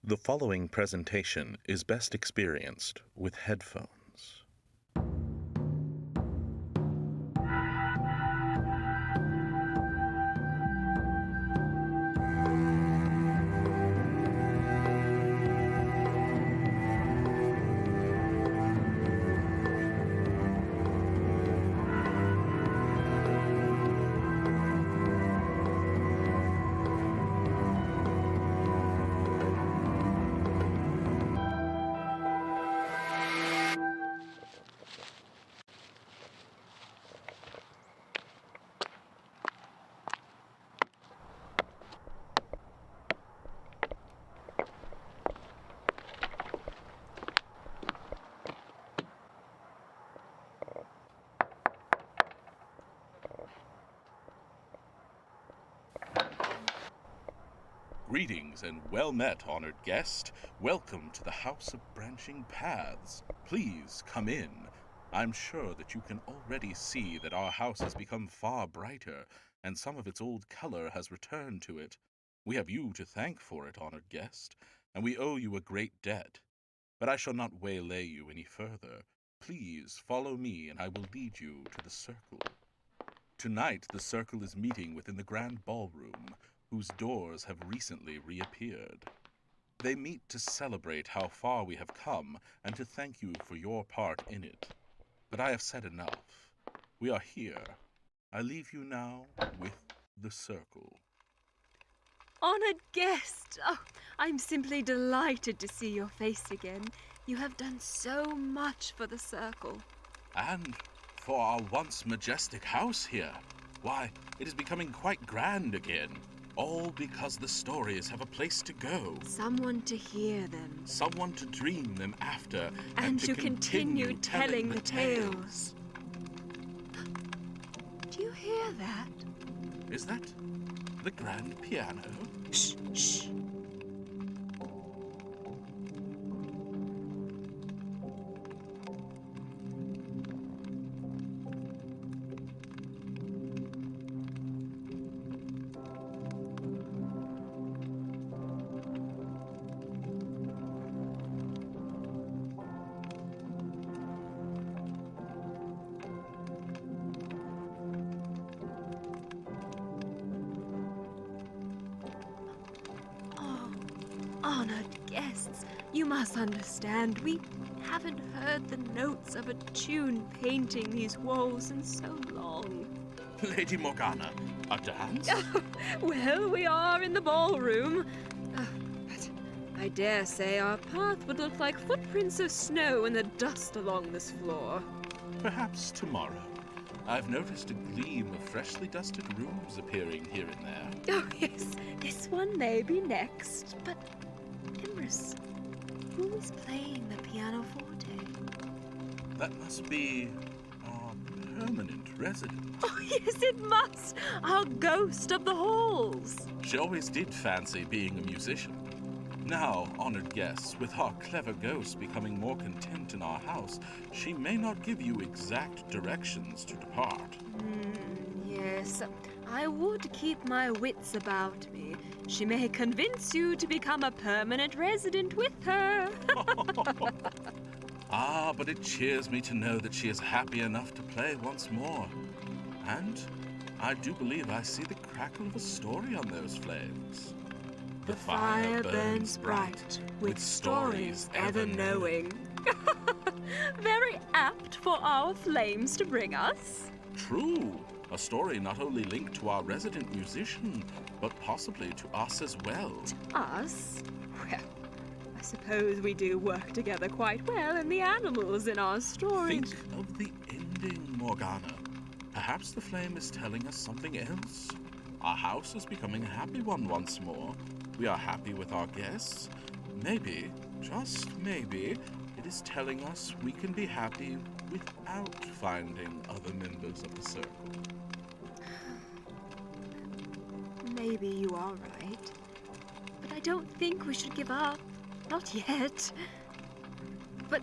The following presentation is best experienced with headphones. Greetings and well met, honored guest. Welcome to the House of Branching Paths. Please come in. I'm sure that you can already see that our house has become far brighter, and some of its old color has returned to it. We have you to thank for it, honored guest, and we owe you a great debt. But I shall not waylay you any further. Please follow me, and I will lead you to the circle. Tonight, the circle is meeting within the grand ballroom, whose doors have recently reappeared. They meet to celebrate how far we have come and to thank you for your part in it. But I have said enough. We are here. I leave you now with the circle. Honored guest! Oh, I'm simply delighted to see your face again. You have done so much for the circle. And for our once majestic house here. Why, it is becoming quite grand again. All because the stories have a place to go. Someone to hear them. Someone to dream them after. And to continue telling the tales. Do you hear that? Is that the grand piano? Shh, shh. Honored guests, you must understand, we haven't heard the notes of a tune painting these walls in so long. Lady Morgana, a dance? Well, we are in the ballroom. But I dare say our path would look like footprints of snow in the dust along this floor. Perhaps tomorrow. I've noticed a gleam of freshly dusted rooms appearing here and there. Oh, yes, this one may be next, but Emrys, who is playing the pianoforte? That must be our permanent resident. Oh, yes, it must! Our ghost of the halls! She always did fancy being a musician. Now, honored guests, with our clever ghost becoming more content in our house, she may not give you exact directions to depart. Yes, I would keep my wits about me. She may convince you to become a permanent resident with her. Ah, but it cheers me to know that she is happy enough to play once more. And I do believe I see the crackle of a story on those flames. The fire burns bright, with stories ever knowing. Very apt for our flames to bring us. True. A story not only linked to our resident musician, but possibly to us as well. To us? Well, I suppose we do work together quite well, and the animals in our stories. Think of the ending, Morgana. Perhaps the flame is telling us something else. Our house is becoming a happy one once more. We are happy with our guests. Maybe, just maybe, it is telling us we can be happy without finding other members of the circle. Maybe you are right. But I don't think we should give up. Not yet. But,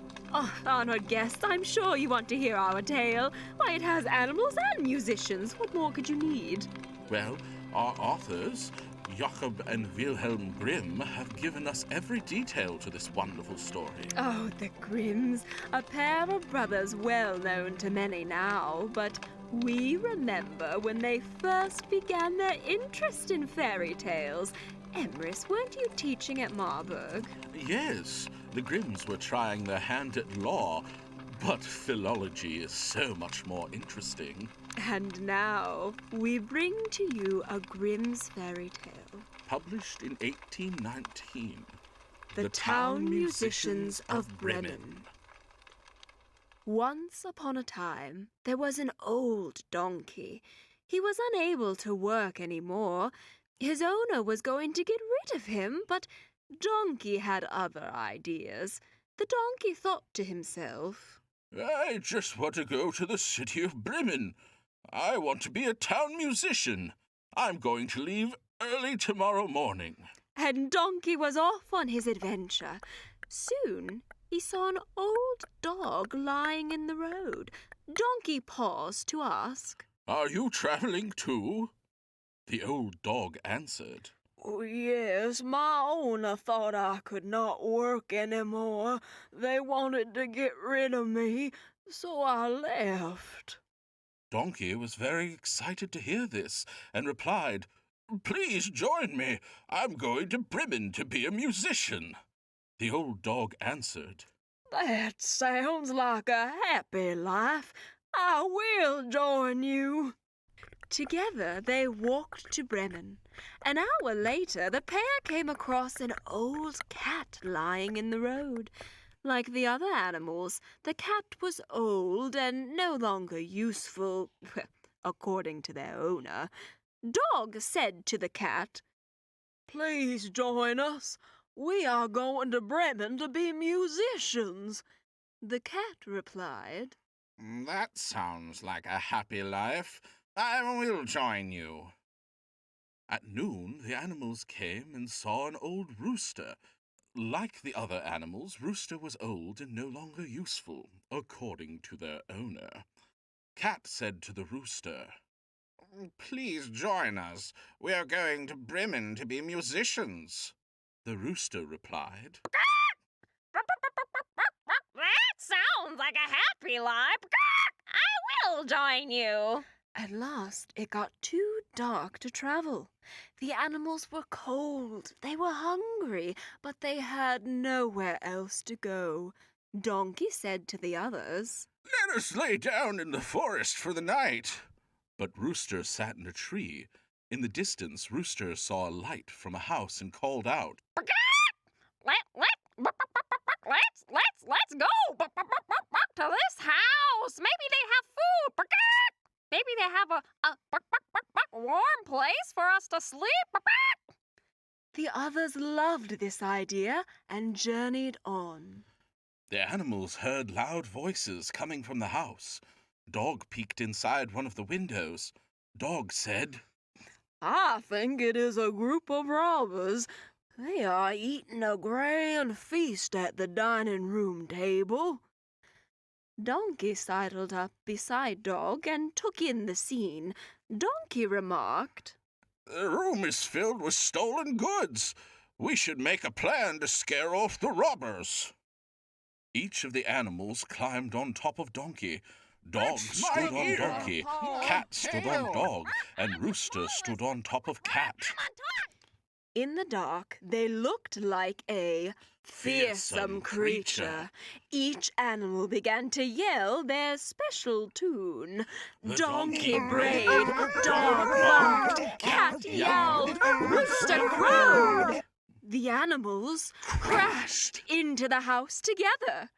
honored guests, I'm sure you want to hear our tale. Why, it has animals and musicians. What more could you need? Well, our authors Jakob and Wilhelm Grimm have given us every detail to this wonderful story. Oh, the Grimms, a pair of brothers well known to many now, but we remember when they first began their interest in fairy tales. Emrys, weren't you teaching at Marburg? Yes, the Grimms were trying their hand at law, but philology is so much more interesting. And now we bring to you a Grimm's fairy tale. Published in 1819. The Town Musicians of Bremen. Once upon a time, there was an old donkey. He was unable to work anymore. His owner was going to get rid of him, but Donkey had other ideas. The donkey thought to himself, I just want to go to the city of Bremen. I want to be a town musician. I'm going to leave early tomorrow morning. And Donkey was off on his adventure. Soon he saw an old dog lying in the road. Donkey paused to ask, Are you traveling too? The old dog answered, Oh, yes, my owner thought I could not work anymore. They wanted to get rid of me, so I left. Donkey was very excited to hear this and replied, Please join me. I'm going to Bremen to be a musician. The old dog answered, That sounds like a happy life. I will join you. Together they walked to Bremen. An hour later, the pair came across an old cat lying in the road. Like the other animals, the cat was old and no longer useful, according to their owner. Dog said to the cat, Please join us. We are going to Bremen to be musicians. The cat replied, That sounds like a happy life. I will join you. At noon, the animals came and saw an old rooster. Like the other animals, Rooster was old and no longer useful, according to their owner. Cat said to the rooster, Please join us. We are going to Bremen to be musicians. The rooster replied, That sounds like a happy life. I will join you. At last it got too dark to travel. The animals were cold, they were hungry, but they had nowhere else to go. Donkey said to the others, Let us lay down in the forest for the night. But Rooster sat in a tree. In the distance, Rooster saw a light from a house and called out, Let's go to this house. Maybe they have food. Maybe they have a warm place for us to sleep. The others loved this idea and journeyed on. The animals heard loud voices coming from the house. Dog peeked inside one of the windows. Dog said, I think it is a group of robbers. They are eating a grand feast at the dining room table. Donkey sidled up beside Dog and took in the scene. Donkey remarked, The room is filled with stolen goods. We should make a plan to scare off the robbers. Each of the animals climbed on top of Donkey. Dog stood on Donkey, Cat stood on Dog, and Rooster stood on top of Cat. In the dark, they looked like a fearsome creature. Each animal began to yell their special tune. Donkey brayed, dog barked, cat yelled, rooster crowed. The animals crashed into the house together.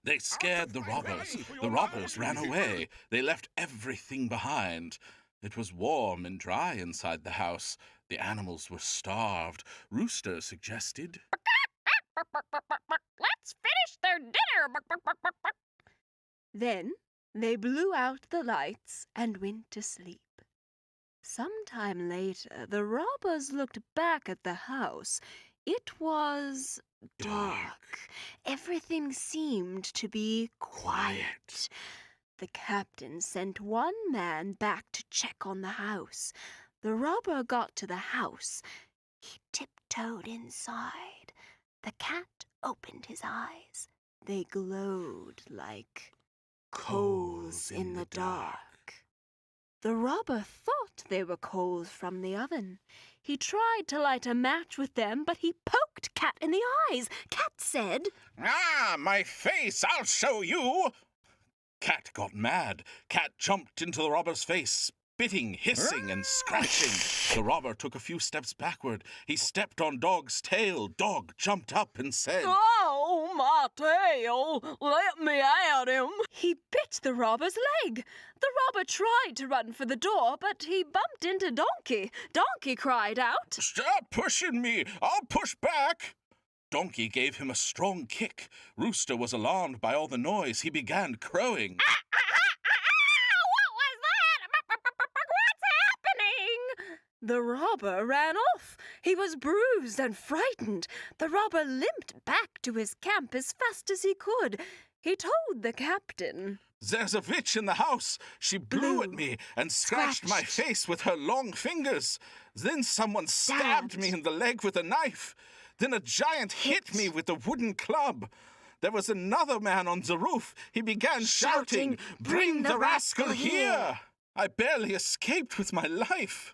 They scared the robbers. The robbers ran away. They left everything behind. It was warm and dry inside the house. The animals were starved. Rooster suggested, Let's finish their dinner. Then they blew out the lights and went to sleep. Some time later, the robbers looked back at the house. It was dark. Everything seemed to be quiet. The captain sent one man back to check on the house. The robber got to the house. He tiptoed inside. The cat opened his eyes. They glowed like coals in the dark. The robber thought they were coals from the oven. He tried to light a match with them, but he poked Cat in the eyes. Cat said, "Ah, my face, I'll show you!" Cat got mad. Cat jumped into the robber's face, spitting, hissing, and scratching. The robber took a few steps backward. He stepped on Dog's tail. Dog jumped up and said, Oh, my tail! Let me at him! He bit the robber's leg. The robber tried to run for the door, but he bumped into Donkey. Donkey cried out, "Stop pushing me! I'll push back!" Donkey gave him a strong kick. Rooster was alarmed by all the noise. He began crowing. What was that? What's happening? The robber ran off. He was bruised and frightened. The robber limped back to his camp as fast as he could. He told the captain, "There's a witch in the house. She blew at Blew. me and scratched my Scratched. face with her long fingers. Then someone stabbed me in the leg with a knife. Then a giant hit me with a wooden club. There was another man on the roof. He began shouting, 'Bring the rascal here!' I barely escaped with my life."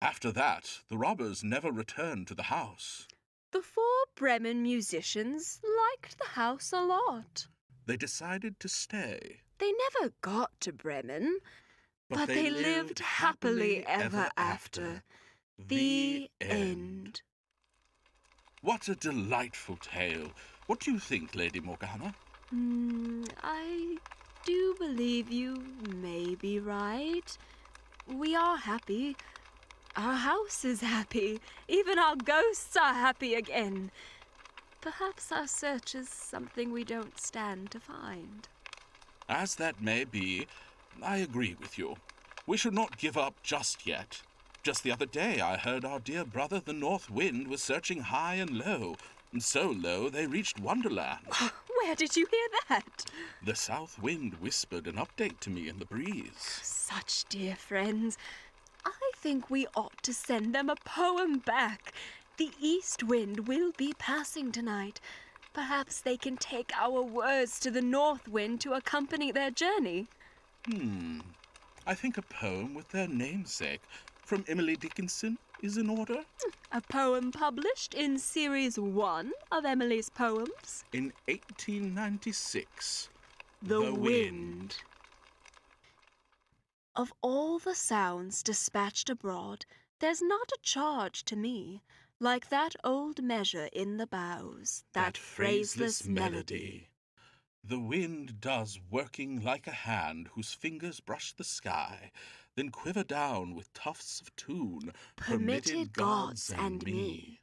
After that, the robbers never returned to the house. The 4 Bremen musicians liked the house a lot. They decided to stay. They never got to Bremen, but they lived happily ever after. The end. What a delightful tale. What do you think, Lady Morgana? I do believe you may be right. We are happy. Our house is happy. Even our ghosts are happy again. Perhaps our search is something we don't stand to find. As that may be, I agree with you. We should not give up just yet. Just the other day I heard our dear brother the North Wind was searching high and low, and so low they reached Wonderland. Where did you hear that? The South Wind whispered an update to me in the breeze. Such dear friends. I think we ought to send them a poem back. The East Wind will be passing tonight. Perhaps they can take our words to the North Wind to accompany their journey. I think a poem with their namesake from Emily Dickinson is in order. A poem published in Series 1 of Emily's poems. In 1896, The Wind. Of all the sounds dispatched abroad, there's not a charge to me, like that old measure in the boughs, that phraseless melody. The wind does working like a hand whose fingers brush the sky, then quiver down with tufts of tune, Permitted gods and me.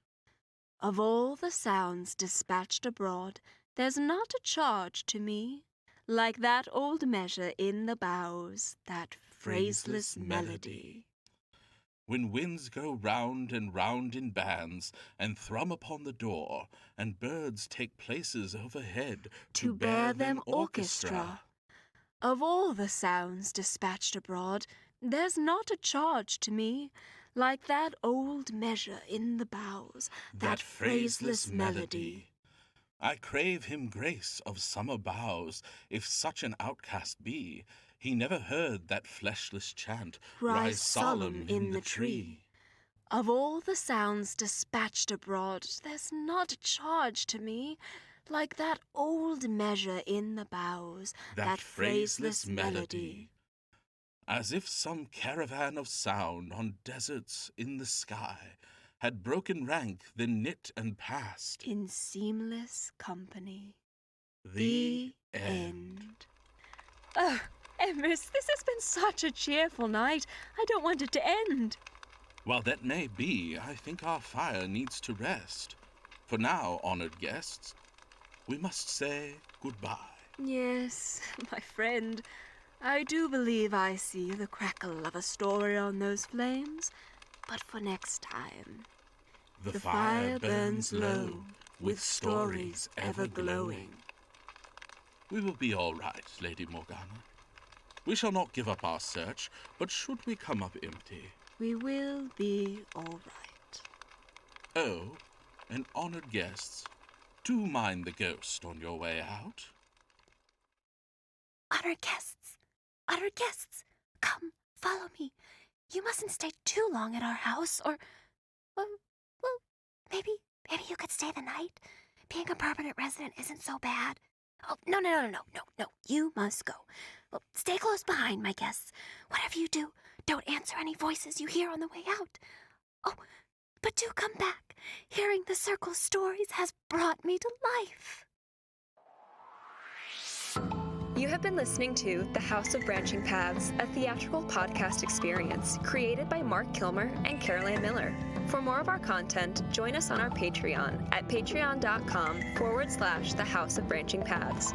Of all the sounds dispatched abroad, there's not a charge to me, like that old measure in the boughs, that phraseless melody. When winds go round and round in bands, and thrum upon the door, and birds take places overhead To bear them orchestra. Of all the sounds dispatched abroad, there's not a charge to me, like that old measure in the boughs, that phraseless melody. I crave him grace of summer boughs, if such an outcast be. He never heard that fleshless chant Rise solemn in the tree. Of all the sounds dispatched abroad, there's not a charge to me, like that old measure in the boughs, that phraseless melody. As if some caravan of sound on deserts in the sky had broken rank, then knit and passed. In seamless company. The end. Oh, Emrys, this has been such a cheerful night. I don't want it to end. While that may be, I think our fire needs to rest. For now, honored guests, we must say goodbye. Yes, my friend. I do believe I see the crackle of a story on those flames. But for next time, The fire burns low, with stories ever glowing. We will be all right, Lady Morgana. We shall not give up our search, but should we come up empty, We will be all right. Oh, and honored guests, do mind the ghost on your way out. Honored guests, come, follow me. You mustn't stay too long at our house, or, well, maybe you could stay the night. Being a permanent resident isn't so bad. Oh, no, you must go. Well, stay close behind, my guests. Whatever you do, don't answer any voices you hear on the way out. Oh, but do come back. Hearing the circle's stories has brought me to life. You have been listening to The House of Branching Paths, a theatrical podcast experience created by Mark Kilmer and Caroline Miller. For more of our content, join us on our Patreon at patreon.com/The House of Branching Paths.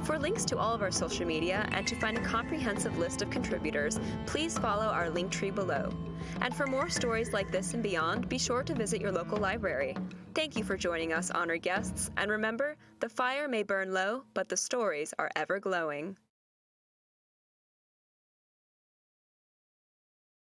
For links to all of our social media and to find a comprehensive list of contributors, please follow our link tree below. And for more stories like this and beyond, be sure to visit your local library. Thank you for joining us, honored guests, and remember, the fire may burn low, but the stories are ever glowing.